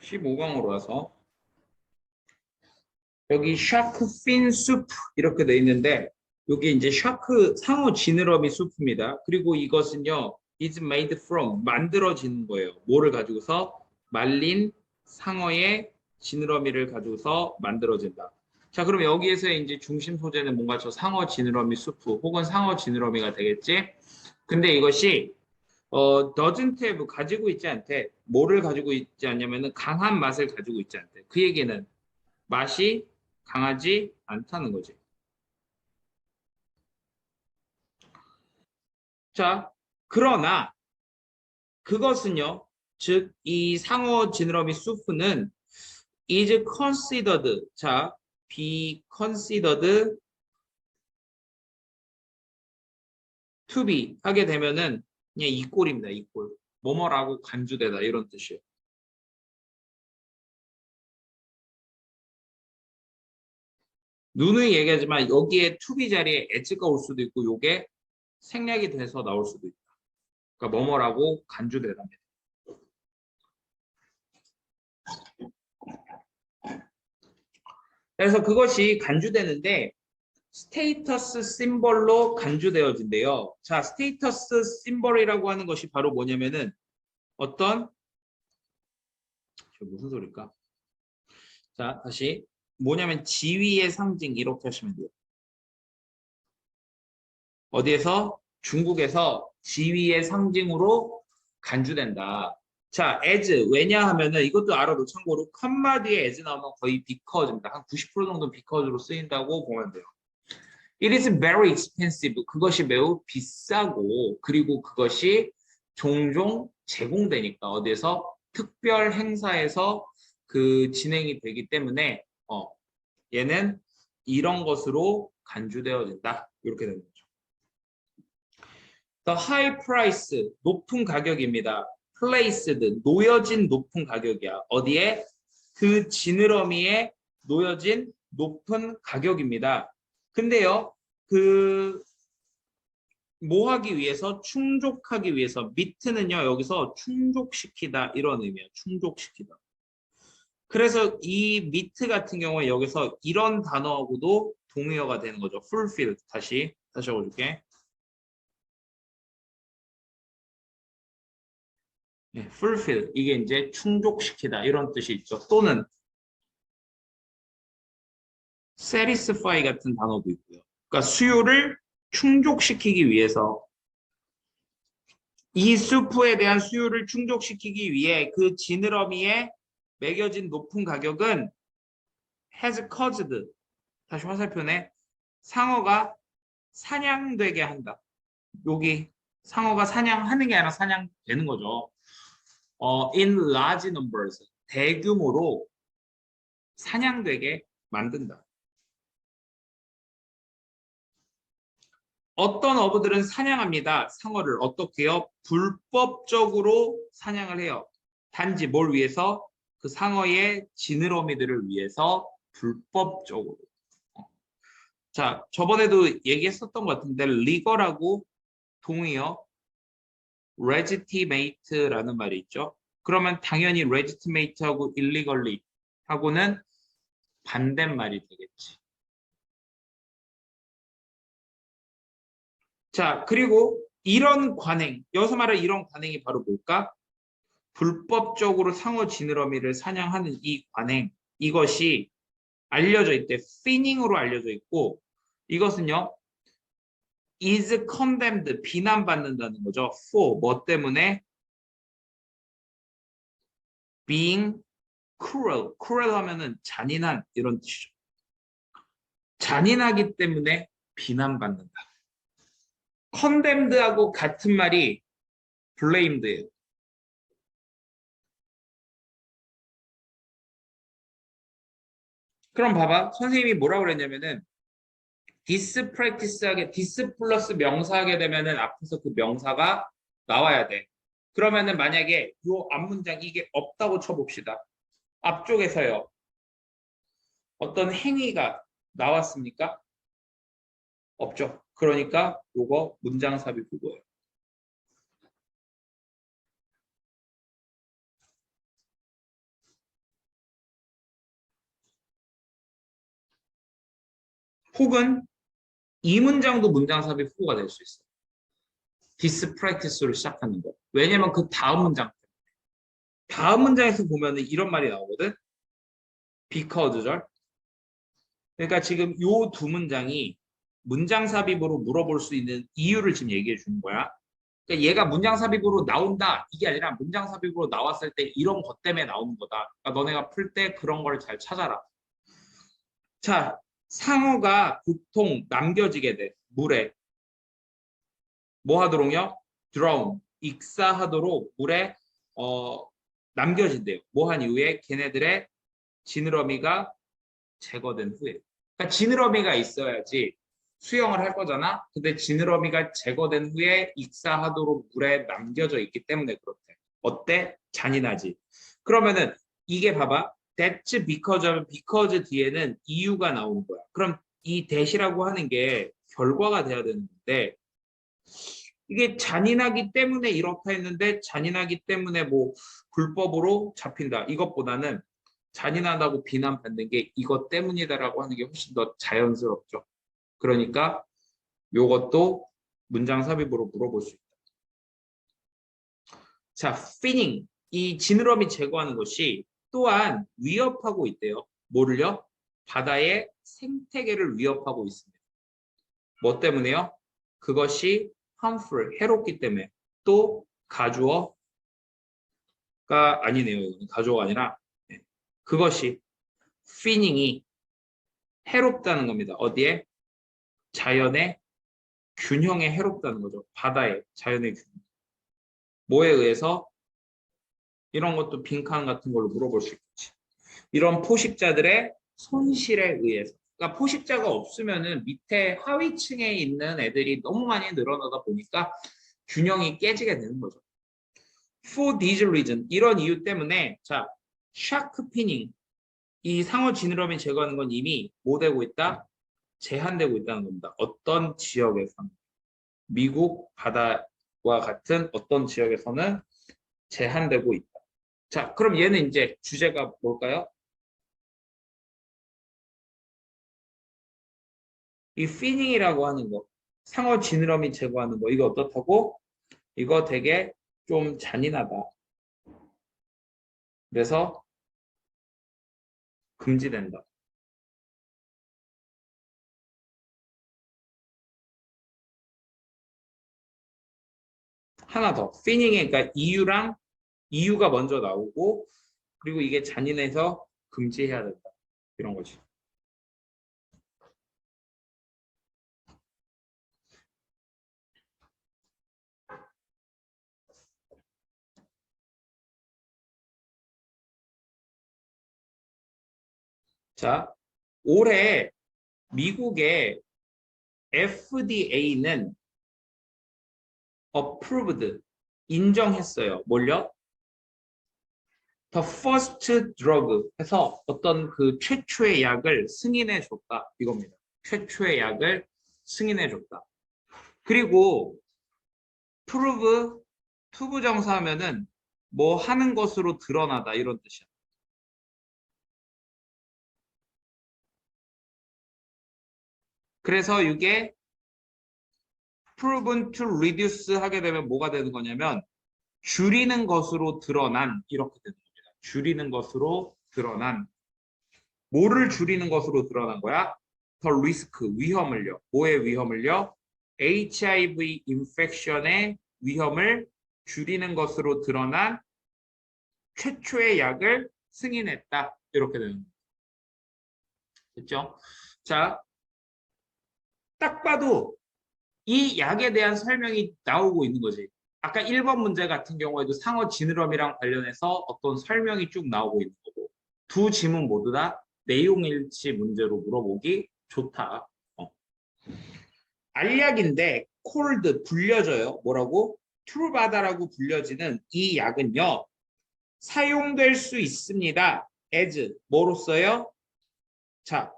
15강으로 와서 여기 샤크 핀 수프 이렇게 돼 있는데 여기 이제 샤크 상어 지느러미 수프입니다. 그리고 이것은요 is made from 만들어지는 거예요. 뭐를 가지고서 말린 상어의 지느러미를 가지고서 만들어진다. 자, 그럼 여기에서 이제 중심 소재는 뭔가 저 상어 지느러미 수프 혹은 상어 지느러미가 되겠지? 근데 이것이 doesn't have 가지고 있지 않대. 뭐를 가지고 있지 않냐면은 강한 맛을 가지고 있지 않대. 그 얘기는 맛이 강하지 않다는 거지. 자, 그러나 그것은요, 즉 이 상어 지느러미 수프는 is considered, 자, be considered to be 하게 되면은 그냥 이 꼴입니다. 이 꼴. 뭐뭐라고 간주되다 이런 뜻이에요. 누누이 얘기하지만 여기에 to be 자리에 as가 올 수도 있고 요게 생략이 돼서 나올 수도 있다. 그러니까 뭐뭐라고 간주되다. 그래서 그것이 간주되는데 스테이터스 심벌로 간주되어진대요. 자, 스테이터스 심벌이라고 하는 것이 바로 뭐냐면은 어떤 무슨 소리일까? 자, 다시 뭐냐면 지위의 상징 이렇게 하시면 돼요. 어디에서? 중국에서 지위의 상징으로 간주된다. 자, as 왜냐하면은 이것도 알아도 참고로 컴마 뒤에 as 나오면 거의 because입니다. 한 90% 정도 because로 쓰인다고 보면 돼요. It is very expensive. 그것이 매우 비싸고 그리고 그것이 종종 제공되니까 어디에서 특별 행사에서 그 진행이 되기 때문에 얘는 이런 것으로 간주되어진다. 이렇게 되는 거죠. The high price, 높은 가격입니다. Placed, 놓여진 높은 가격이야. 어디에? 그 지느러미에 놓여진 높은 가격입니다. 근데요, 뭐 하기 위해서? 충족하기 위해서. 미트는요, 여기서 충족시키다 이런 의미예요. 충족시키다. 그래서 이 미트 같은 경우에 여기서 이런 단어하고도 동의어가 되는 거죠. fulfill. 다시 적어줄게. 네, fulfill. 이게 이제 충족시키다 이런 뜻이 있죠. 또는 satisfy 같은 단어도 있고요. 그러니까 수요를 충족시키기 위해서 이 수프에 대한 수요를 충족시키기 위해 그 지느러미에 매겨진 높은 가격은 has caused, 다시 화살표네, 상어가 사냥되게 한다. 여기 상어가 사냥하는 게 아니라 사냥되는 거죠. In large numbers, 대규모로 사냥되게 만든다. 어떤 어부들은 사냥합니다. 상어를 어떻게요? 불법적으로 사냥을 해요. 단지 뭘 위해서? 그 상어의 지느러미들을 위해서 불법적으로. 자, 저번에도 얘기했었던 것 같은데 legal하고 동의어 legitimate라는 말이 있죠. 그러면 당연히 legitimate하고 illegally 하고는 반대말이 되겠지. 자, 그리고 이런 관행, 여기서 말하는 이런 관행이 바로 뭘까? 불법적으로 상어 지느러미를 사냥하는 이 관행, 이것이 알려져 있대. 피닝으로 알려져 있고 이것은요. is condemned, 비난받는다는 거죠. for, 뭐 때문에? being cruel, cruel 하면은 잔인한 이런 뜻이죠. 잔인하기 때문에 비난받는다. condemned하고 같은 말이 blamed예요. 그럼 봐봐. 선생님이 뭐라고 그랬냐면은 this practice하게 this 플러스 명사 하게 되면은 앞에서 그 명사가 나와야 돼. 그러면은 만약에 요 앞문장 이게 없다고 쳐봅시다. 앞쪽에서요. 어떤 행위가 나왔습니까? 없죠. 그러니까 요거 문장 삽입 그거예요. 혹은 이 문장도 문장 삽입 후가 될 수 있어요. this practice로 시작하는 거. 왜냐면 그 다음 문장에서 보면은 이런 말이 나오거든. because절. 그러니까 지금 요 두 문장이 문장 삽입으로 물어볼 수 있는 이유를 지금 얘기해 주는 거야. 그러니까 얘가 문장 삽입으로 나온다 이게 아니라 문장 삽입으로 나왔을 때 이런 것 때문에 나오는 거다. 그러니까 너네가 풀 때 그런 걸 잘 찾아라. 자, 상어가 보통 남겨지게 돼. 물에. 뭐 하도록요? drown, 익사하도록 물에 남겨진대요. 뭐 한 이후에 걔네들의 지느러미가 제거된 후에. 그러니까 지느러미가 있어야지 수영을 할 거잖아. 근데 지느러미가 제거된 후에 익사하도록 물에 남겨져 있기 때문에 그렇대. 어때? 잔인하지. 그러면은 이게 봐봐. That's because 하면 because 뒤에는 이유가 나오는 거야. 그럼 이 that이라고 하는 게 결과가 돼야 되는데 이게 잔인하기 때문에 이렇다 했는데 잔인하기 때문에 뭐 불법으로 잡힌다. 이것보다는 잔인하다고 비난받는 게 이것 때문이다라고 하는 게 훨씬 더 자연스럽죠. 그러니까 요것도 문장 삽입으로 물어볼 수 있다. 자, finning. 이 지느러미 제거하는 것이 또한 위협하고 있대요. 뭐를요? 바다의 생태계를 위협하고 있습니다. 뭐 때문에요? 그것이 harmful, 해롭기 때문에. 또 가주어가 아니네요. 가주어가 아니라 그것이 피닝이 해롭다는 겁니다. 어디에? 자연의 균형에 해롭다는 거죠. 바다의 자연의 균형. 뭐에 의해서? 이런 것도 빈칸 같은 걸로 물어볼 수 있겠지. 이런 포식자들의 손실에 의해서. 그러니까 포식자가 없으면은 밑에 하위층에 있는 애들이 너무 많이 늘어나다 보니까 균형이 깨지게 되는 거죠. For this reason, 이런 이유 때문에 자, 샤크 피닝, 이 상어 지느러미 제거하는 건 이미 뭐 되고 있다? 제한되고 있다는 겁니다. 어떤 지역에서는 미국 바다와 같은 어떤 지역에서는 제한되고 있다. 자, 그럼 얘는 이제 주제가 뭘까요? 이 피닝이라고 하는 거, 상어 지느러미 제거하는 거, 이거 어떻다고? 이거 되게 좀 잔인하다. 그래서 금지된다. 하나 더, 피닝의 그러니까 이유가 먼저 나오고 그리고 이게 잔인해서 금지해야 된다. 이런 거지. 자, 올해 미국의 FDA는 approved, 인정했어요. 뭘요? The first drug 해서 어떤 그 최초의 약을 승인해 줬다. 이겁니다. 최초의 약을 승인해 줬다. 그리고 prove, 투부정사하면은 뭐 하는 것으로 드러나다 이런 뜻이야. 그래서 이게 proven to reduce 하게 되면 뭐가 되는 거냐면 줄이는 것으로 드러난 이렇게 되는 겁니다. 줄이는 것으로 드러난 뭐를 줄이는 것으로 드러난 거야? 더 리스크, 위험을요. 뭐의 위험을요? HIV 인펙션의 위험을 줄이는 것으로 드러난 최초의 약을 승인했다. 이렇게 되는 거죠. 됐죠? 자, 딱 봐도 이 약에 대한 설명이 나오고 있는 거지. 아까 1번 문제 같은 경우에도 상어 지느러미랑 관련해서 어떤 설명이 쭉 나오고 있는 거고 두 지문 모두 다 내용일치 문제로 물어보기 좋다. 알약인데 콜드 불려져요. 뭐라고? 트루바다라고 불려지는 이 약은요. 사용될 수 있습니다. as 뭐로써요? 자,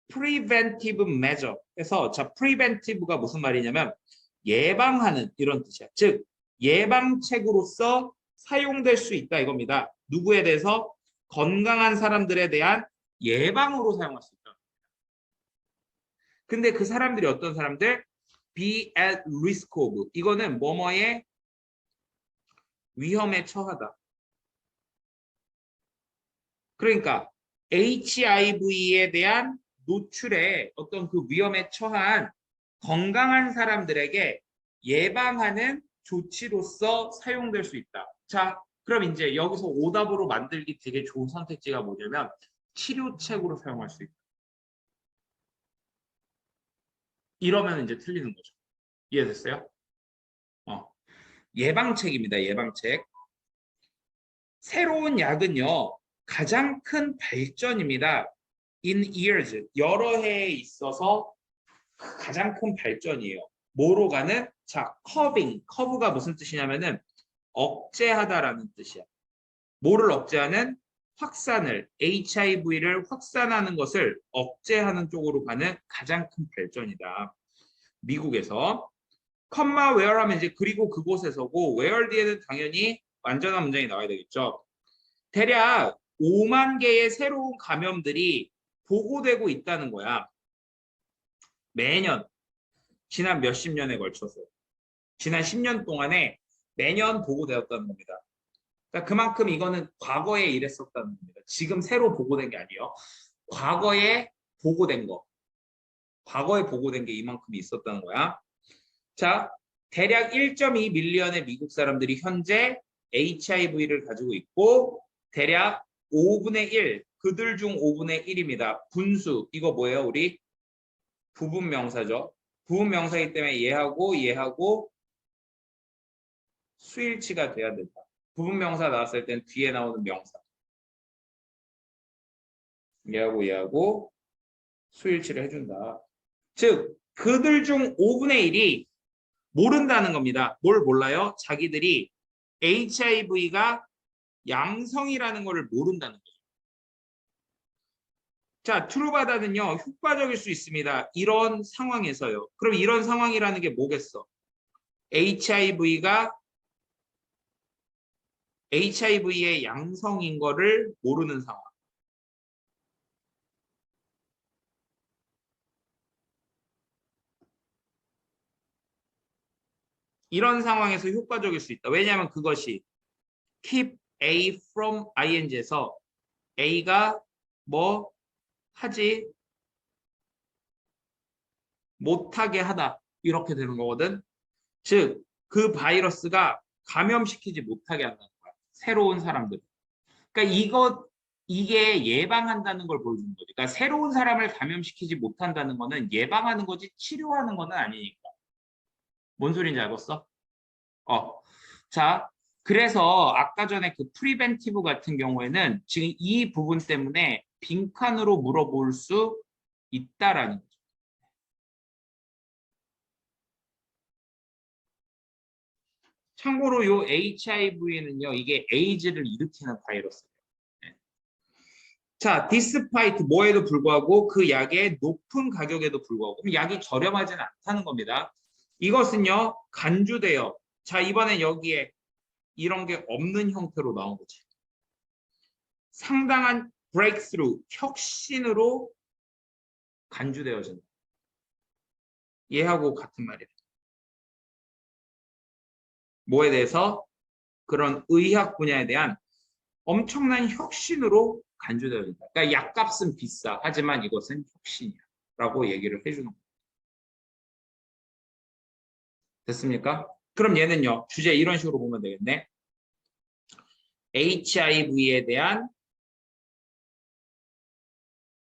preventive measure. 그래서 자, preventive가 무슨 말이냐면 예방하는 이런 뜻이야. 즉 예방책으로서 사용될 수 있다 이겁니다. 누구에 대해서? 건강한 사람들에 대한 예방으로 사용할 수 있다. 근데 그 사람들이 어떤 사람들? be at risk of. 이거는 뭐뭐의 위험에 처하다. 그러니까 HIV에 대한 노출에 어떤 그 위험에 처한 건강한 사람들에게 예방하는 조치로서 사용될 수 있다. 자, 그럼 이제 여기서 오답으로 만들기 되게 좋은 선택지가 뭐냐면 치료책으로 사용할 수 있다. 이러면 이제 틀리는 거죠. 이해됐어요? 예방책입니다. 예방책. 새로운 약은요. 가장 큰 발전입니다. In years, 여러 해에 있어서 가장 큰 발전이에요. 뭐로 가는? 자, 커빙. 커브가 무슨 뜻이냐면은 억제하다라는 뜻이야. 뭐를 억제하는? 확산을, HIV를 확산하는 것을 억제하는 쪽으로 가는 가장 큰 발전이다. 미국에서. 컴마 where 하면 이제 그리고 그곳에서고 where 뒤에는 당연히 완전한 문장이 나와야 되겠죠. 대략 5만 개의 새로운 감염들이 보고되고 있다는 거야. 매년 지난 몇십 년에 걸쳐서 지난 10년 동안에 매년 보고되었다는 겁니다. 그러니까 그만큼 이거는 과거에 이랬었다는 겁니다. 지금 새로 보고된 게 아니에요. 과거에 보고된 거. 과거에 보고된 게 이만큼 있었다는 거야. 자, 대략 1.2 밀리언의 미국 사람들이 현재 HIV를 가지고 있고 대략 5분의 1, 그들 중 5분의 1입니다. 분수, 이거 뭐예요? 우리 부분 명사죠. 부분 명사이기 때문에 얘하고 수일치가 돼야 된다. 부분 명사 나왔을 땐 뒤에 나오는 명사. 얘하고 수일치를 해준다. 즉, 그들 중 5분의 1이 모른다는 겁니다. 뭘 몰라요? 자기들이 HIV가 양성이라는 것을 모른다는 거죠. 자, 트루바다는요, 효과적일 수 있습니다. 이런 상황에서요. 그럼 이런 상황이라는 게 뭐겠어? HIV의 양성인 거를 모르는 상황. 이런 상황에서 효과적일 수 있다. 왜냐하면 그것이 keep A from ing에서 A가 뭐 하지 못하게 하다. 이렇게 되는 거거든. 즉, 그 바이러스가 감염시키지 못하게 한다는 거야. 새로운 사람들. 그러니까 이게 예방한다는 걸 보여주는 거지. 그러니까 새로운 사람을 감염시키지 못한다는 거는 예방하는 거지 치료하는 거는 아니니까. 뭔 소리인지 알겠어? 자, 그래서 아까 전에 그 프리벤티브 같은 경우에는 지금 이 부분 때문에 빈칸으로 물어볼 수 있다라는 거죠. 참고로 요 HIV는요, 이게 에이즈를 일으키는 바이러스예요. 네. 자, 디스파이트 뭐에도 불구하고 그 약의 높은 가격에도 불구하고 그럼 약이 저렴하지는 않다는 겁니다. 이것은요, 간주되어. 자, 이번엔 여기에 이런 게 없는 형태로 나온 거지. 상당한 breakthrough, 혁신으로 간주되어진다. 얘하고 같은 말이야. 뭐에 대해서? 그런 의학 분야에 대한 엄청난 혁신으로 간주되어진다. 그러니까 약값은 비싸. 하지만 이것은 혁신이야. 라고 얘기를 해주는 거야. 됐습니까? 그럼 얘는요. 주제 이런 식으로 보면 되겠네. HIV에 대한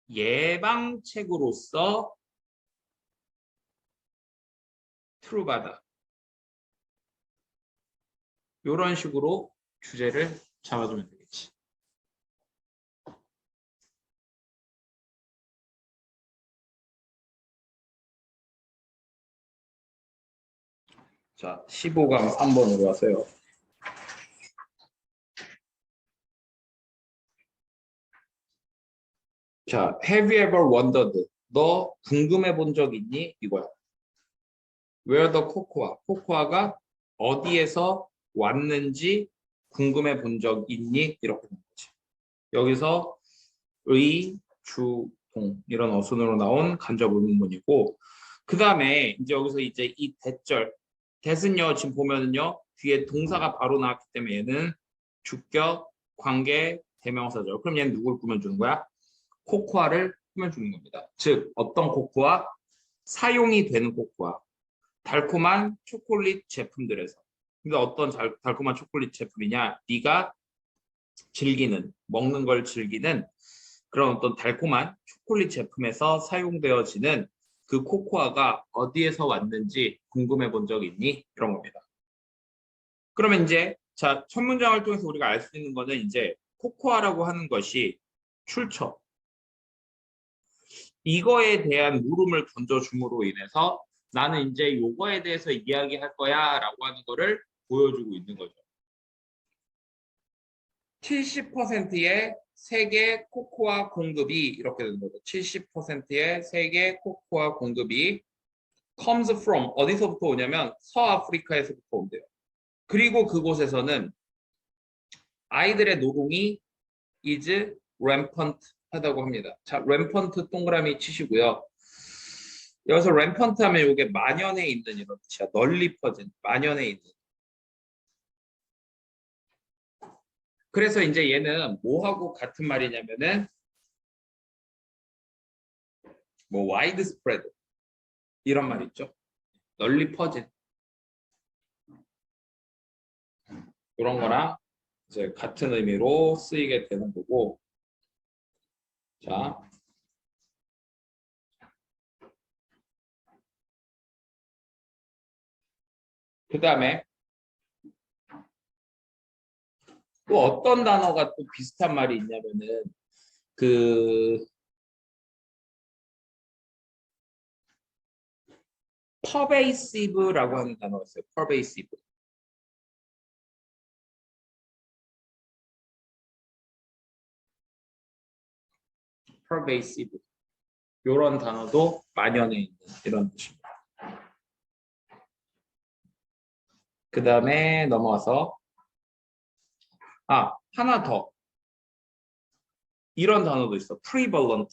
예방책으로서 트루바다. 이런 식으로 주제를 잡아주면 되겠지. 자, 15강 3번으로 하세요. 자, have you ever wondered? 너 궁금해 본 적 있니? 이거야. Where the cocoa? 코코아가 어디에서 왔는지 궁금해 본 적 있니? 이렇게 되는 거지. 여기서 의, 주, 이런 어순으로 나온 간접 의문문이고 그 다음에 이제 여기서 이제 이 대절 대은요 지금 보면은요 뒤에 동사가 바로 나왔기 때문에 얘는 주격, 관계, 대명사죠. 그럼 얘는 누굴 꾸며주는 거야? 코코아를 꾸며주는 겁니다. 즉 어떤 코코아? 사용이 되는 코코아. 달콤한 초콜릿 제품들에서. 근데 어떤 달콤한 초콜릿 제품이냐? 네가 즐기는, 먹는 걸 즐기는 그런 어떤 달콤한 초콜릿 제품에서 사용되어지는 그 코코아가 어디에서 왔는지 궁금해 본 적 있니? 이런 겁니다. 그러면 이제 자, 첫 문장을 통해서 우리가 알 수 있는 거는 이제 코코아라고 하는 것이 출처. 이거에 대한 물음을 던져줌으로 인해서 나는 이제 요거에 대해서 이야기할 거야 라고 하는 거를 보여주고 있는 거죠. 70%의 세계 코코아 공급이 이렇게 되는 거죠. 70%의 세계 코코아 공급이 comes from 어디서부터 오냐면 서아프리카에서부터 온대요. 그리고 그곳에서는 아이들의 노동이 is rampant 하다고 합니다. 자, rampant 동그라미 치시고요. 여기서 rampant 하면 이게 만연해 있는 이런 뜻이야. 널리 퍼진, 만연해 있는. 그래서 이제 얘는 뭐하고 같은 말이냐면은 뭐 widespread 이런 말 있죠. 널리 퍼진 그런 거랑 이제 같은 의미로 쓰이게 되는 거고. 자, 그 다음에 또 어떤 단어가 또 비슷한 말이 있냐면은 그 pervasive라고 하는 단어가 있어요. pervasive. pervasive. 이런 단어도 만연해 있는 이런 뜻입니다. 그 다음에 넘어가서 하나 더 이런 단어도 있어. prevalent.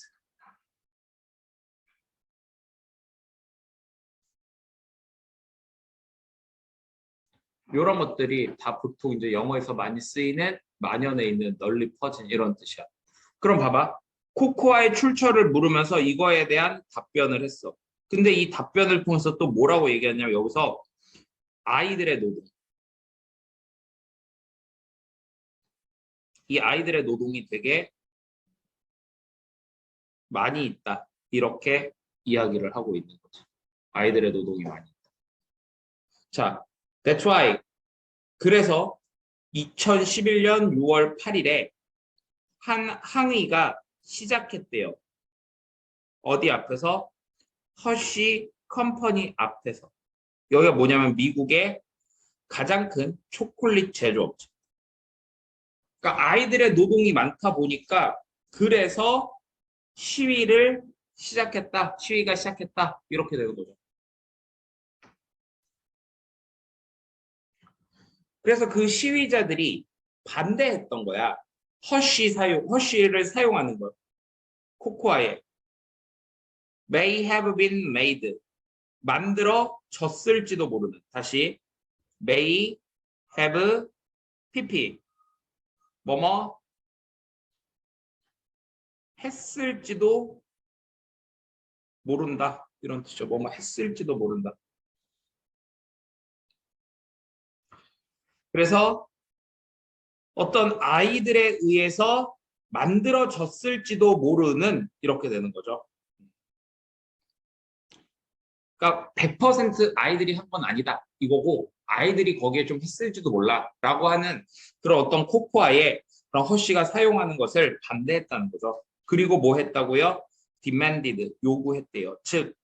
이런 것들이 다 보통 이제 영어에서 많이 쓰이는 만연해 있는 널리 퍼진 이런 뜻이야. 그럼 봐봐. 코코아의 출처를 물으면서 이거에 대한 답변을 했어. 근데 이 답변을 통해서 또 뭐라고 얘기하냐면 여기서 아이들의 노동. 이 아이들의 노동이 되게 많이 있다. 이렇게 이야기를 하고 있는 거지. 아이들의 노동이 많이 있다. 자, that's why. 그래서 2011년 6월 8일에 한 항의가 시작했대요. 어디 앞에서? 허쉬 컴퍼니 앞에서. 여기가 뭐냐면 미국의 가장 큰 초콜릿 제조업체. 그러니까 아이들의 노동이 많다 보니까 그래서 시위를 시작했다. 시위가 시작했다. 이렇게 되는 거죠. 그래서 그 시위자들이 반대했던 거야. 허쉬를 사용하는 걸. 코코아에. may have been made. 만들어졌을지도 모르는. 다시. may have pp. 뭐뭐 했을지도 모른다. 이런 뜻이죠. 뭐뭐 했을지도 모른다. 그래서 어떤 아이들에 의해서 만들어졌을지도 모르는 이렇게 되는 거죠. 그러니까 100% 아이들이 한 건 아니다 이거고 아이들이 거기에 좀 했을지도 몰라 라고 하는 그런 어떤 코코아에 그런 허쉬가 사용하는 것을 반대했다는 거죠. 그리고 뭐 했다고요? demanded 요구했대요. 즉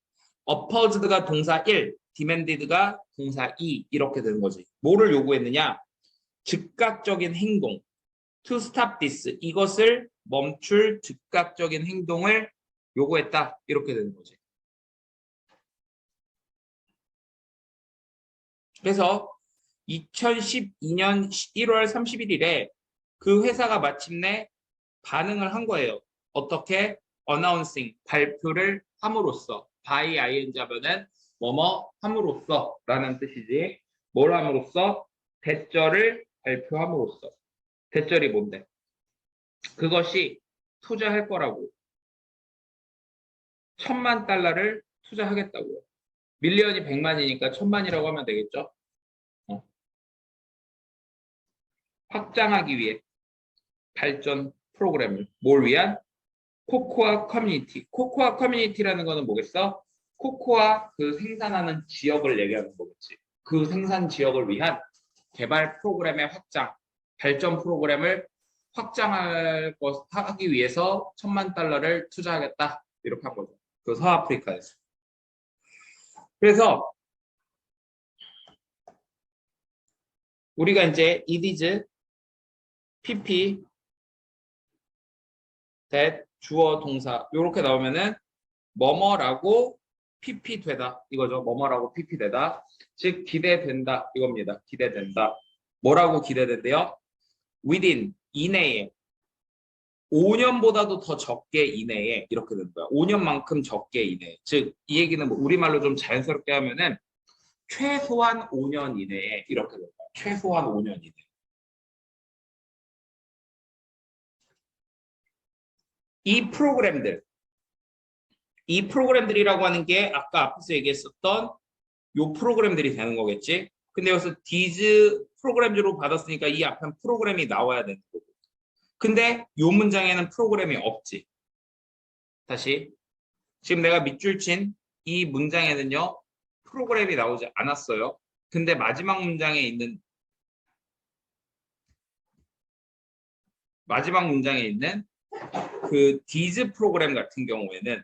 opposed가 동사 1, demanded가 동사 2 이렇게 되는 거지. 뭐를 요구했느냐? 즉각적인 행동 to stop this 이것을 멈출 즉각적인 행동을 요구했다 이렇게 되는 거지. 그래서 2012년 1월 31일에 그 회사가 마침내 반응을 한 거예요. 어떻게? announcing 발표를 함으로써 by ing 하면은 뭐뭐 함으로써 라는 뜻이지. 뭘 함으로써? 대절을 발표함으로써. 대절이 뭔데? 그것이 투자할 거라고. $10,000,000를 투자하겠다고요. 밀리언이 100만이니까 1000만이라고 하면 되겠죠? 확장하기 위해 발전 프로그램을 뭘 위한? 코코아 커뮤니티. 코코아 커뮤니티라는 거는 뭐겠어? 코코아 그 생산하는 지역을 얘기하는 거겠지. 그 생산 지역을 위한 개발 프로그램의 확장, 발전 프로그램을 하기 위해서 $10,000,000를 투자하겠다. 이렇게 한 거죠. 그 서아프리카에서. 그래서 우리가 이제 it is pp that 주어 동사 이렇게 나오면은 뭐뭐라고 pp 되다 이거죠. 뭐뭐라고 pp 되다. 즉 기대된다 이겁니다. 기대된다. 뭐라고 기대된대요? within 이내에 5년보다도 더 적게 이내에 이렇게 되는 거야. 5년만큼 적게 이내에. 즉 이 얘기는 뭐 우리말로 좀 자연스럽게 하면은 최소한 5년 이내에 이렇게 되는 거야. 최소한 5년 이내. 이 프로그램들이라고 하는 게 아까 앞에서 얘기했었던 요 프로그램들이 되는 거겠지. 근데 여기서 these 프로그램으로 받았으니까 이 앞에 프로그램이 나와야 되는 거고. 근데 요 문장에는 프로그램이 없지. 다시. 지금 내가 밑줄 친 이 문장에는요. 프로그램이 나오지 않았어요. 근데 마지막 문장에 있는 그 these 프로그램 같은 경우에는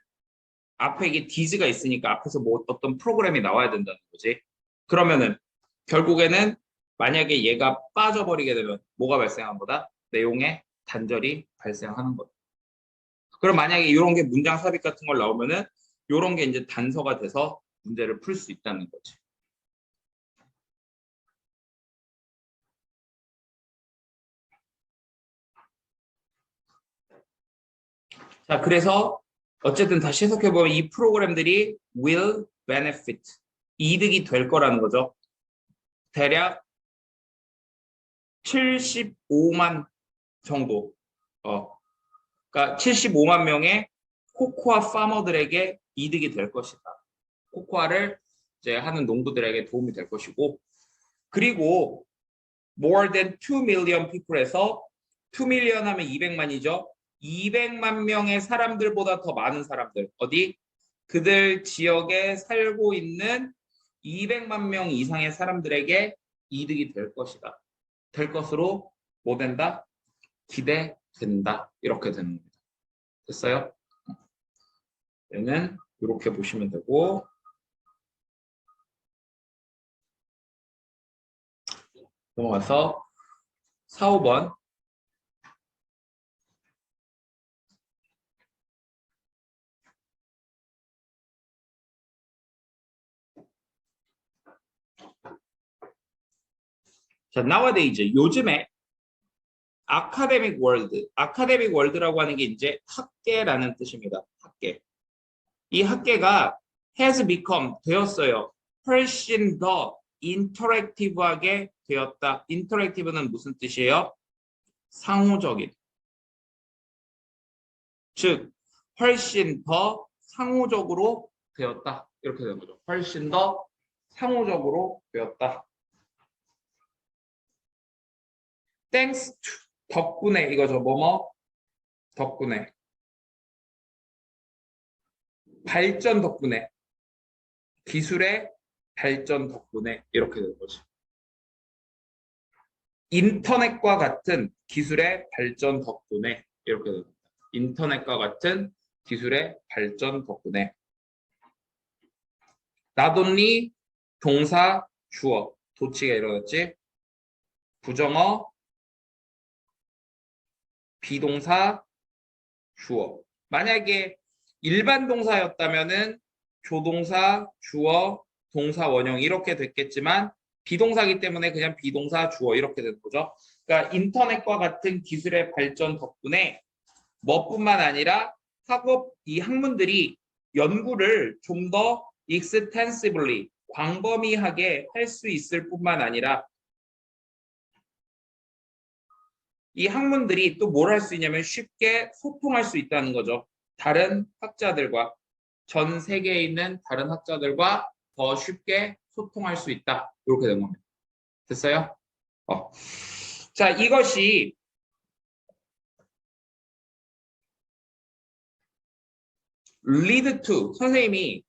앞에 이게 thes가 있으니까 앞에서 뭐 어떤 프로그램이 나와야 된다는 거지. 그러면은 결국에는 만약에 얘가 빠져버리게 되면 뭐가 발생한 거다? 내용의 단절이 발생하는 거다. 그럼 만약에 이런 게 문장 삽입 같은 걸 나오면은 이런 게 이제 단서가 돼서 문제를 풀 수 있다는 거지. 자, 그래서 어쨌든 다시 해석해보면 이 프로그램들이 will benefit, 이득이 될 거라는 거죠. 대략 75만 정도, 그러니까 75만 명의 코코아 파머들에게 이득이 될 것이다. 코코아를 이제 하는 농부들에게 도움이 될 것이고, 그리고 more than 2 million people에서 2 million 하면 200만이죠. 200만 명의 사람들보다 더 많은 사람들, 어디? 그들 지역에 살고 있는 200만 명 이상의 사람들에게 이득이 될 것이다. 될 것으로 뭐 된다? 기대된다. 이렇게 되는 겁니다. 됐어요? 얘는 이렇게 보시면 되고, 넘어가서 4, 5번. 자, nowadays, 요즘에 아카데믹 월드라고 하는 게 이제 학계라는 뜻입니다. 학계. 이 학계가 has become 되었어요. 훨씬 더 인터랙티브하게 되었다. 인터랙티브는 무슨 뜻이에요? 상호적인. 즉, 훨씬 더 상호적으로 되었다. 이렇게 되는 거죠. 훨씬 더 상호적으로 되었다. Thanks to, 덕분에 이거죠. 뭐뭐? 덕분에. 발전 덕분에. 기술의 발전 덕분에 이렇게 되는 거죠. 인터넷과 같은 기술의 발전 덕분에 이렇게 됩니다. 인터넷과 같은 기술의 발전 덕분에. Not only 동사 주어 도치가 일어났지. 부정어 비동사 주어. 만약에 일반 동사였다면은 조동사 주어 동사 원형 이렇게 됐겠지만 비동사기 때문에 그냥 비동사 주어 이렇게 되는 거죠. 그러니까 인터넷과 같은 기술의 발전 덕분에 뭐뿐만 아니라 이 학문들이 연구를 좀 더 extensively, 광범위하게 할 수 있을 뿐만 아니라 이 학문들이 또 뭘 할 수 있냐면 쉽게 소통할 수 있다는 거죠. 다른 학자들과, 전 세계에 있는 다른 학자들과 더 쉽게 소통할 수 있다. 이렇게 된 겁니다. 됐어요? 자, 이것이 lead to, 선생님이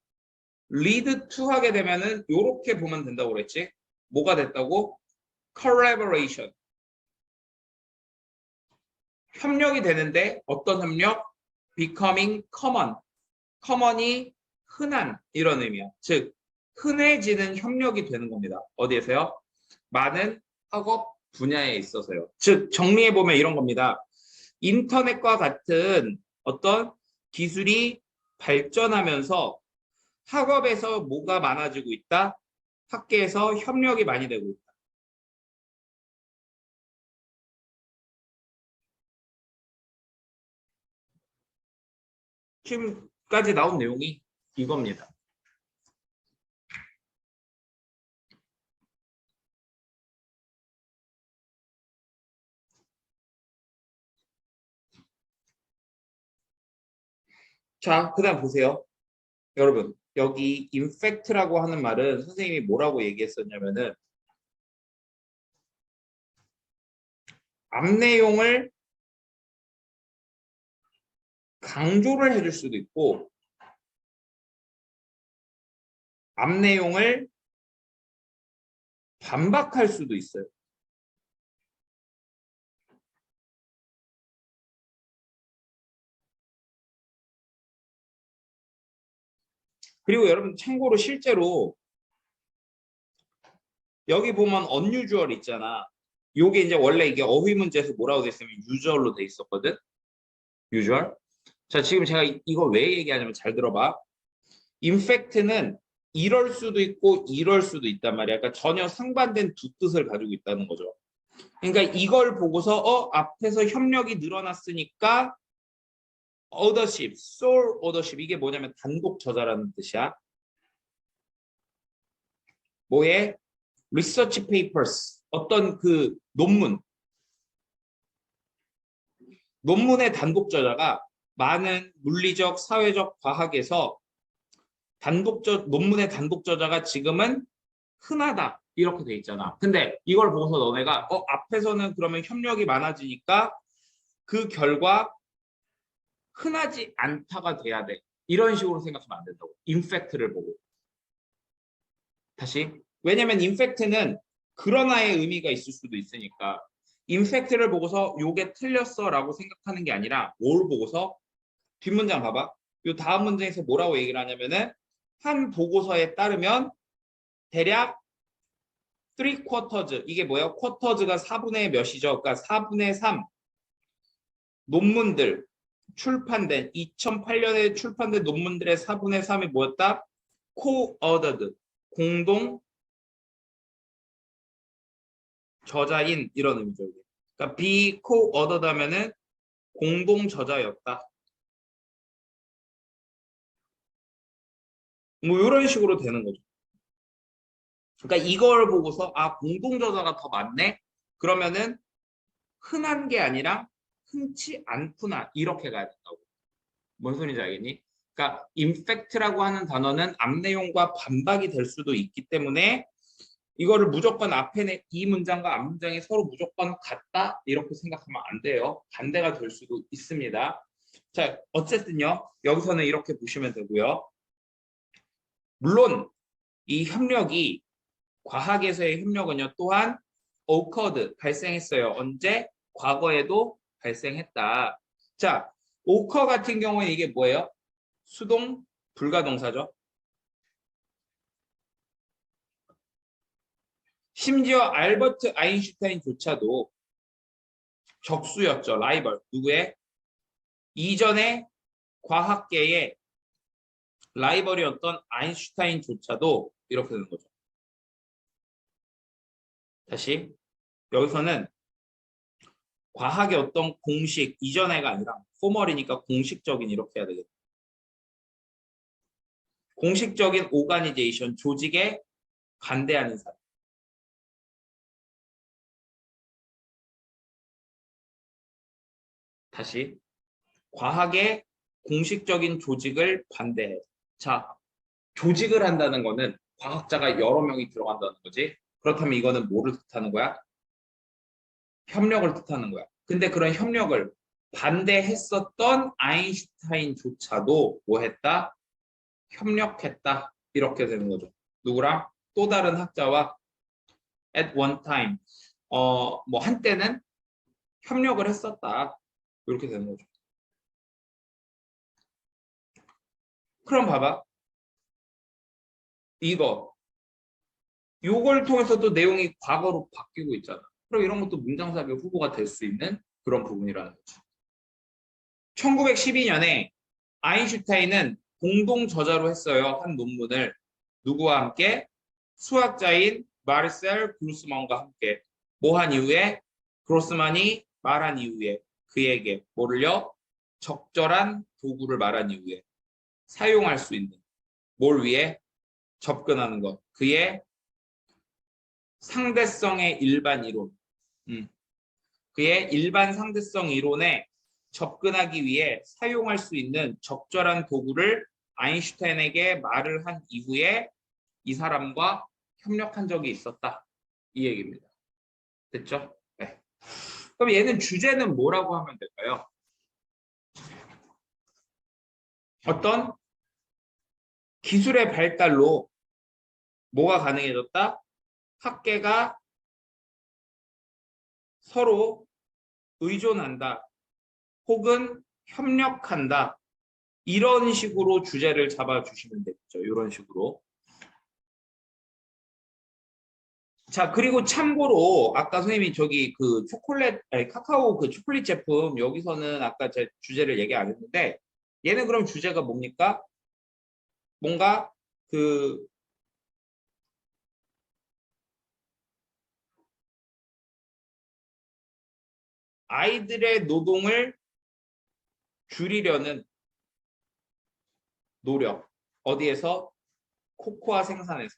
lead to 하게 되면은 이렇게 보면 된다고 그랬지? 뭐가 됐다고? collaboration. 협력이 되는데 어떤 협력? becoming common. common이 흔한 이런 의미야. 즉 흔해지는 협력이 되는 겁니다. 어디에서요? 많은 학업 분야에 있어서요. 즉 정리해 보면 이런 겁니다. 인터넷과 같은 어떤 기술이 발전하면서 학업에서 뭐가 많아지고 있다? 학계에서 협력이 많이 되고 있다. 지금까지 나온 내용이 이겁니다. 자, 그 다음 보세요. 여러분, 여기 infect라고 하는 말은 선생님이 뭐라고 얘기했었냐면은 앞 내용을 강조를 해줄 수도 있고 앞 내용을 반박할 수도 있어요. 그리고 여러분 참고로 실제로 여기 보면 unusual 있잖아. 요게 이제 원래 이게 어휘 문제에서 뭐라고 돼 있으면 usual로 돼 있었거든. usual. 자, 지금 제가 이거 왜 얘기하냐면 잘 들어봐. infact는 이럴 수도 있고 이럴 수도 있단 말이야. 그러니까 전혀 상반된 두 뜻을 가지고 있다는 거죠. 그러니까 이걸 보고서 앞에서 협력이 늘어났으니까 authorship, sole authorship 이게 뭐냐면 단독 저자라는 뜻이야. 뭐에? research papers 어떤 그 논문의 단독 저자가 많은 물리적, 사회적 과학에서 논문의 단독 저자가 지금은 흔하다 이렇게 돼 있잖아. 근데 이걸 보고서 너네가 앞에서는 그러면 협력이 많아지니까 그 결과 흔하지 않다가 돼야 돼. 이런 식으로 생각하면 안 된다고. 인팩트를 보고. 다시. 왜냐면 인팩트는 그러나의 의미가 있을 수도 있으니까. 인팩트를 보고서 요게 틀렸어 라고 생각하는 게 아니라 뭘 보고서 뒷문장 봐봐. 요 다음 문장에서 뭐라고 얘기를 하냐면은 한 보고서에 따르면 대략 3/4 이게 뭐예요? 쿼터즈가 4분의 몇이죠? 그러니까 4분의 3 논문들 출판된 2008년에 출판된 논문들의 4분의 3이 뭐였다? co-authored 공동 저자인 이런 의미죠. 그러니까 be co-authored 하면은 공동 저자였다. 뭐 이런 식으로 되는 거죠. 그러니까 이걸 보고서 공동 저자가 더 많네. 그러면은 흔한 게 아니라 흔치 않구나 이렇게 가야 된다고. 뭔 소리인지 알겠니? 그러니까 임팩트라고 하는 단어는 앞 내용과 반박이 될 수도 있기 때문에 이거를 무조건 앞에 이 문장과 앞 문장이 서로 무조건 같다 이렇게 생각하면 안 돼요. 반대가 될 수도 있습니다. 자, 어쨌든요. 여기서는 이렇게 보시면 되고요. 물론 이 협력이 과학에서의 협력은요. 또한 occurred 발생했어요. 언제? 과거에도 발생했다. 자, occur 같은 경우는 이게 뭐예요? 수동 불가동사죠. 심지어 알버트 아인슈타인조차도 적수였죠. 라이벌. 누구의? 이전에 과학계의 라이벌이었던 아인슈타인조차도 이렇게 되는 거죠. 다시 여기서는 과학의 어떤 공식 이전에가 아니라 포멀이니까 공식적인 이렇게 해야 되겠다. 공식적인 오가니제이션 조직에 반대하는 사람. 다시 과학의 공식적인 조직을 반대해. 자, 조직을 한다는 거는 과학자가 여러 명이 들어간다는 거지. 그렇다면 이거는 뭐를 뜻하는 거야? 협력을 뜻하는 거야. 근데 그런 협력을 반대했었던 아인슈타인조차도 뭐 했다? 협력했다. 이렇게 되는 거죠. 누구랑? 또 다른 학자와 at one time 뭐 한때는 협력을 했었다. 이렇게 되는 거죠. 그럼 봐봐. 요걸 통해서도 내용이 과거로 바뀌고 있잖아. 그럼 이런 것도 문장삽의 후보가 될 수 있는 그런 부분이라는 거죠. 1912년에 아인슈타인은 공동 저자로 했어요. 한 논문을. 누구와 함께? 수학자인 마르셀 그루스만과 함께. 뭐 한 이후에? 그로스만이 말한 이후에 그에게 뭐를요? 적절한 도구를 말한 이후에 사용할 수 있는 뭘 위해? 접근하는 것. 그의 상대성의 일반 이론. 그의 일반 상대성 이론에 접근하기 위해 사용할 수 있는 적절한 도구를 아인슈타인에게 말을 한 이후에 이 사람과 협력한 적이 있었다. 이 얘기입니다. 됐죠? 네. 그럼 얘는 주제는 뭐라고 하면 될까요? 어떤 기술의 발달로 뭐가 가능해졌다? 학계가 서로 의존한다. 혹은 협력한다. 이런 식으로 주제를 잡아주시면 되겠죠. 이런 식으로. 자, 그리고 참고로 아까 선생님이 저기 그 초콜릿, 아니, 카카오 그 초콜릿 제품 여기서는 아까 제 주제를 얘기 안 했는데 얘는 그럼 주제가 뭡니까? 뭔가 그 아이들의 노동을 줄이려는 노력. 어디에서? 코코아 생산에서.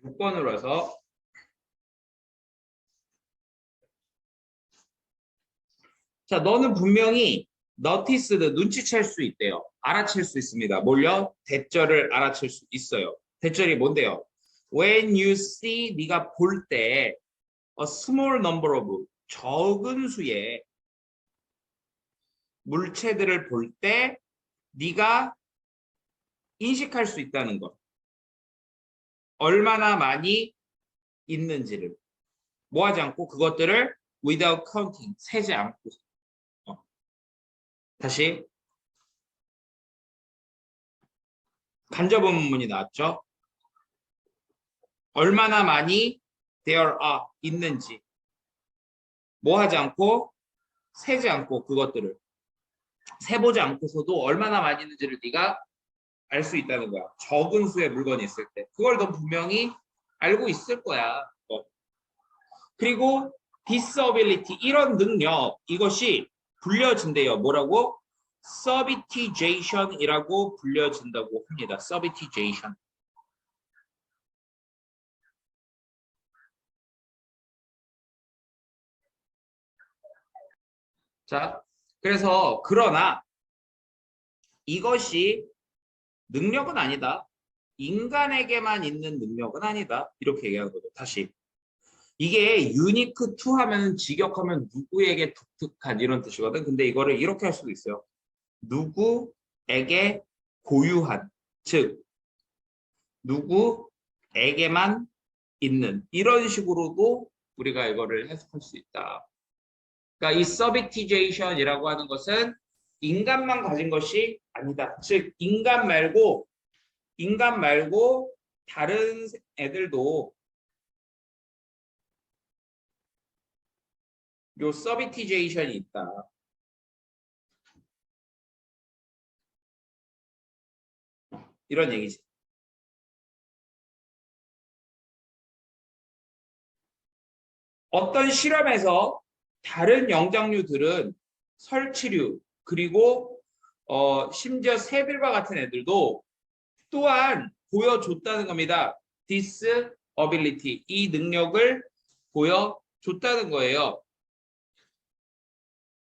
육 6번으로 해서 자, 너는 분명히 noticed 눈치챌 수 있대요. 알아챌 수 있습니다. 뭘요? 대절을 알아챌 수 있어요. 대절이 뭔데요? When you see 네가 볼 때 a small number of 적은 수의 물체들을 볼 때 네가 인식할 수 있다는 것. 얼마나 많이 있는지를 뭐 하지 않고 그것들을 without counting 세지 않고 다시 간접 의문문이 나왔죠. 얼마나 많이 there are 있는지 뭐 하지 않고 세지 않고 그것들을 세보지 않고서도 얼마나 많이 있는지를 네가 알 수 있다는 거야. 적은 수의 물건이 있을 때 그걸 넌 분명히 알고 있을 거야. 그리고 disability 이런 능력 이것이 불려진대요. 뭐라고? subitization이라고 불려진다고 합니다. subitization. 자, 그래서 그러나 이것이 능력은 아니다. 인간에게만 있는 능력은 아니다. 이렇게 얘기하는 거죠. 다시. 이게 유니크 투 하면 직역하면 누구에게 독특한 이런 뜻이거든. 근데 이거를 이렇게 할 수도 있어요. 누구에게 고유한, 즉 누구에게만 있는 이런 식으로도 우리가 이거를 해석할 수 있다. 그러니까 이 서비티제이션이라고 하는 것은 인간만 가진 것이 아니다. 즉 인간 말고 다른 애들도 요 서비티제이션이 있다. 이런 얘기지. 어떤 실험에서 다른 영장류들은 설치류 그리고 심지어 새들과 같은 애들도 또한 보여줬다는 겁니다. This ability, 이 능력을 보여줬다는 거예요.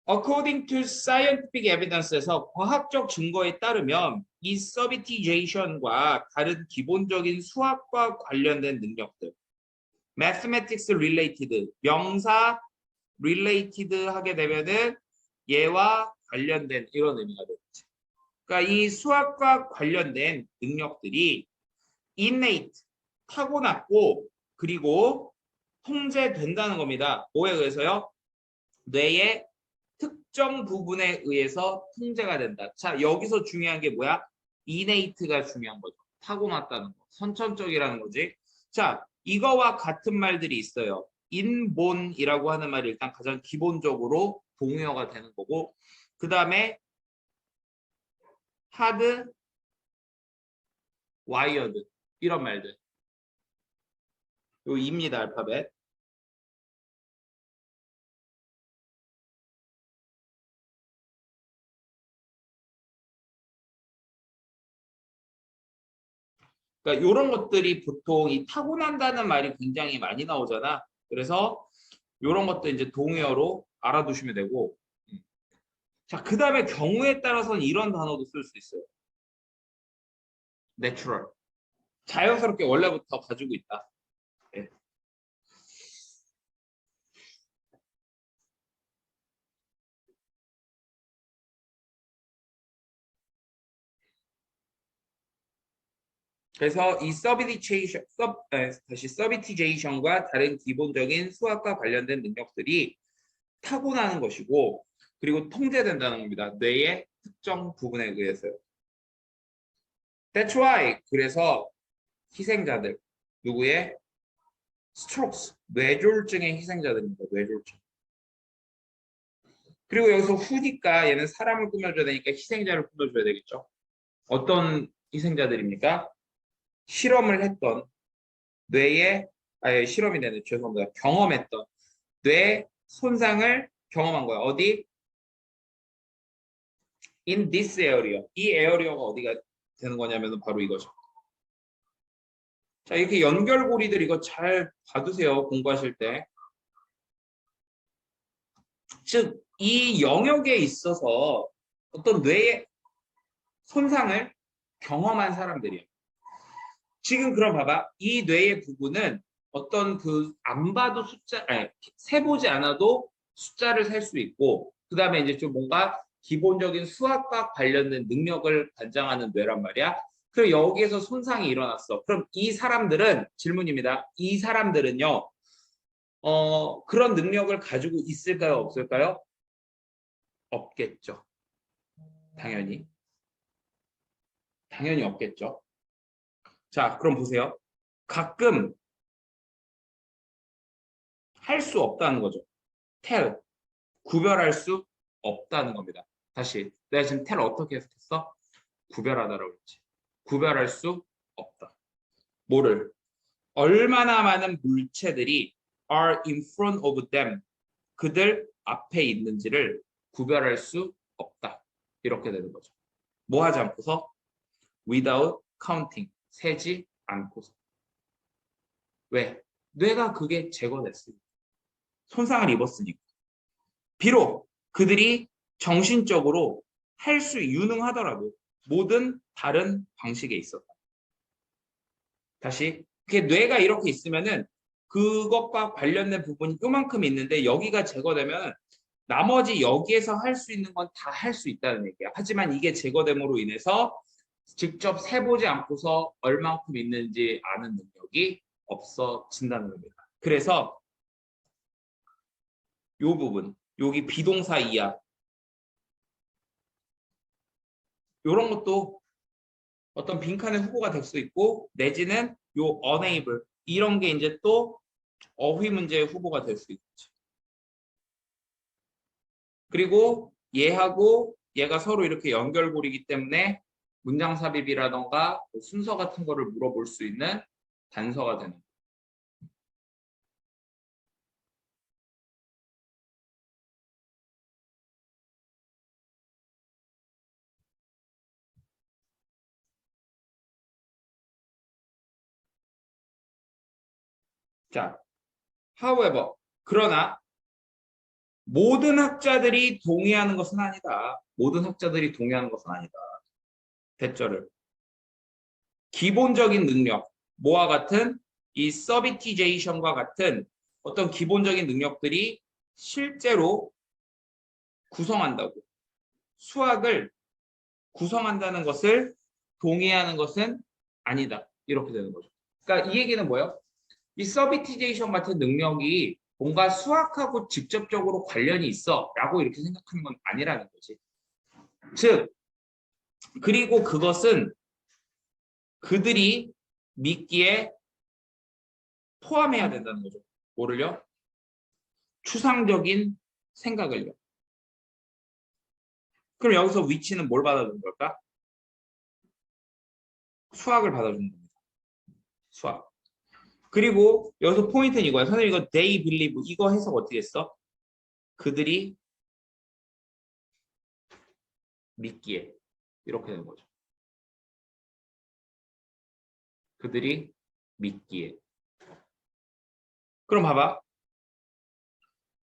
According to scientific evidence에서 과학적 증거에 따르면 이 서비티제이션과 다른 기본적인 수학과 관련된 능력들, mathematics related, 명사 related 하게 되면은 얘와 관련된 이런 의미가 되겠죠. 그러니까 이 수학과 관련된 능력들이 innate, 타고났고 그리고 통제된다는 겁니다. 뭐에 의해서요? 뇌의 특정 부분에 의해서 통제가 된다. 자, 여기서 중요한 게 뭐야? innate가 중요한 거죠. 타고났다는 거. 선천적이라는 거지. 자, 이거와 같은 말들이 있어요. inborn이라고 하는 말이 일단 가장 기본적으로 동의어가 되는 거고, 그 다음에 hard, wired 이런 말들. 요 입니다, 알파벳. 그러니까 이런 것들이 보통 이 타고난다는 말이 굉장히 많이 나오잖아. 그래서 이런 것도 이제 동의어로 알아두시면 되고. 자, 그 다음에 경우에 따라서는 이런 단어도 쓸 수 있어요. natural. 자연스럽게 원래부터 가지고 있다. 네. 그래서 이 서비티제이션과 다른 기본적인 수학과 관련된 능력들이 타고나는 것이고 그리고 통제된다는 겁니다. 뇌의 특정 부분에 의해서요. That's why. 그래서 희생자들 누구의 스트로크스 뇌졸중의 희생자들입니다. 뇌졸중. 그리고 여기서 후니까 얘는 사람을 꾸며줘야 되니까 희생자를 꾸며줘야 되겠죠. 어떤 희생자들입니까? 실험을 했던 뇌의 실험이 되는 죄송합니다. 경험했던 뇌 손상을 경험한 거야. 어디? In this area. 이 에어리어가 어디가 되는 거냐면 바로 이거죠. 자, 이렇게 연결고리들 이거 잘 봐두세요. 공부하실 때. 즉, 이 영역에 있어서 어떤 뇌의 손상을 경험한 사람들이에요. 지금 그럼 봐봐. 이 뇌의 부분은 어떤 그 안 봐도 숫자, 아니, 세보지 않아도 숫자를 셀 수 있고, 그 다음에 이제 좀 뭔가 기본적인 수학과 관련된 능력을 관장하는 뇌란 말이야. 그리고 여기에서 손상이 일어났어. 그럼 이 사람들은, 질문입니다. 이 사람들은요, 그런 능력을 가지고 있을까요? 없을까요? 없겠죠. 당연히. 당연히 없겠죠. 자, 그럼 보세요. 가끔 할 수 없다는 거죠. tell, 구별할 수 없다는 겁니다. 다시, 내가 지금 tell 어떻게 해석했어? 구별하다라고 했지. 구별할 수 없다. 뭐를? 얼마나 많은 물체들이 are in front of them, 그들 앞에 있는지를 구별할 수 없다. 이렇게 되는 거죠. 뭐 하지 않고서? without counting, 세지 않고서. 왜? 뇌가 그게 제거됐으니까. 손상을 입었으니까. 비록 그들이 정신적으로 할 수 유능하더라도 모든 다른 방식에 있었다. 다시 그게 뇌가 이렇게 있으면은 그것과 관련된 부분이 요만큼 있는데 여기가 제거되면 나머지 여기에서 할 수 있는 건 다 할 수 있다는 얘기야. 하지만 이게 제거됨으로 인해서 직접 세보지 않고서 얼만큼 있는지 아는 능력이 없어진다는 겁니다. 그래서 이 부분, 여기 비동사 이하, 이런 것도 어떤 빈칸의 후보가 될 수 있고 내지는 요 unable 이런 게 이제 또 어휘 문제의 후보가 될 수 있지. 그리고 얘하고 얘가 서로 이렇게 연결고리이기 때문에 문장 삽입이라던가 순서 같은 거를 물어볼 수 있는 단서가 되는 거예요. 자, however, 그러나 모든 학자들이 동의하는 것은 아니다. 모든 학자들이 동의하는 것은 아니다. 대절을. 기본적인 능력, 뭐와 같은 이 서비티제이션과 같은 어떤 기본적인 능력들이 실제로 구성한다고. 수학을 구성한다는 것을 동의하는 것은 아니다. 이렇게 되는 거죠. 그러니까 이 얘기는 뭐예요? 이 서비티제이션 같은 능력이 뭔가 수학하고 직접적으로 관련이 있어 라고 이렇게 생각하는 건 아니라는 거지. 즉, 그리고 그것은 그들이 믿기에 포함해야 된다는 거죠. 뭐를요? 추상적인 생각을요. 그럼 여기서 위치는 뭘 받아주는 걸까? 수학을 받아주는 겁니다. 수학. 그리고 여기서 포인트는 이거야. 선생님 이거 they believe 이거 해석 어떻게 했어? 그들이 믿기에 이렇게 되는 거죠. 그들이 믿기에. 그럼 봐봐.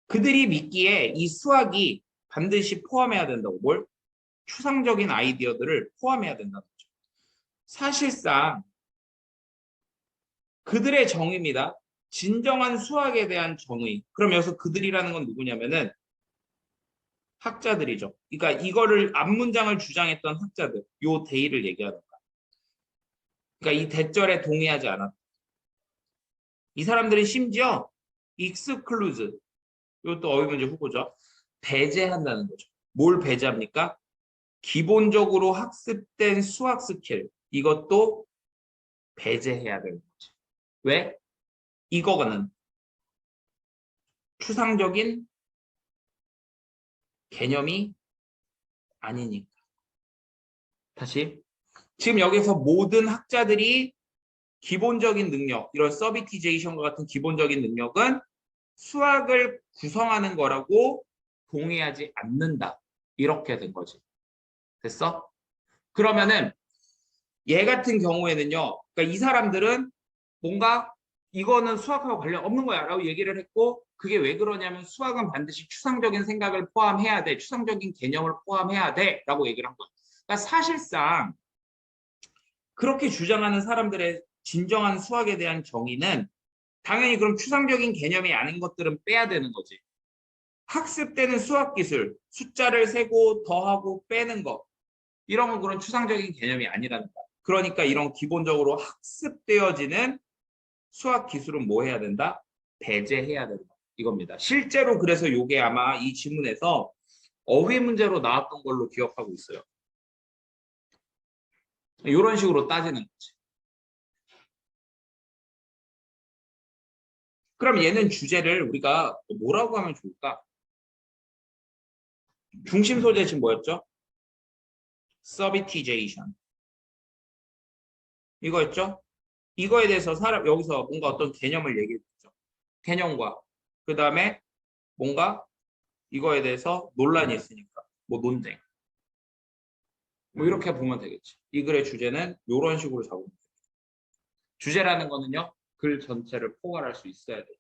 그들이 믿기에 이 수학이 반드시 포함해야 된다고. 뭘? 추상적인 아이디어들을 포함해야 된다는 거죠. 사실상 그들의 정의입니다. 진정한 수학에 대한 정의. 그럼 여기서 그들이라는 건 누구냐면은 학자들이죠. 그러니까 이거를 앞문장을 주장했던 학자들, 요 데이를 얘기하는 거야. 그러니까 이 대절에 동의하지 않았다. 이 사람들이 심지어 exclude, 이것도 어휘문제 후보죠. 배제한다는 거죠. 뭘 배제합니까? 기본적으로 학습된 수학 스킬, 이것도 배제해야 되는 거지. 왜? 이거는 추상적인 개념이 아니니까. 다시. 지금 여기서 모든 학자들이 기본적인 능력, 이런 서비티제이션과 같은 기본적인 능력은 수학을 구성하는 거라고 동의하지 않는다. 이렇게 된 거지. 됐어? 그러면은 얘 같은 경우에는요. 그러니까 이 사람들은 뭔가 이거는 수학하고 관련 없는 거야 라고 얘기를 했고 그게 왜 그러냐면 수학은 반드시 추상적인 생각을 포함해야 돼. 추상적인 개념을 포함해야 돼 라고 얘기를 한 거야. 그러니까 사실상 그렇게 주장하는 사람들의 진정한 수학에 대한 정의는 당연히 그럼 추상적인 개념이 아닌 것들은 빼야 되는 거지. 학습되는 수학 기술, 숫자를 세고 더하고 빼는 거 이런 건 그런 추상적인 개념이 아니라는 거야. 그러니까 이런 기본적으로 학습되어지는 수학 기술은 뭐 해야 된다? 배제해야 된다. 이겁니다. 실제로 그래서 이게 아마 이 지문에서 어휘 문제로 나왔던 걸로 기억하고 있어요. 이런 식으로 따지는 거지. 그럼 얘는 주제를 우리가 뭐라고 하면 좋을까? 중심 소재 지금 뭐였죠? 서비티제이션. 이거였죠? 이거에 대해서 사람 여기서 뭔가 어떤 개념을 얘기했죠. 개념과 그 다음에 뭔가 이거에 대해서 논란이 있으니까 뭐 논쟁. 뭐 이렇게 보면 되겠지. 이 글의 주제는 이런 식으로 잡으면 돼요. 주제라는 거는요. 글 전체를 포괄할 수 있어야 돼요.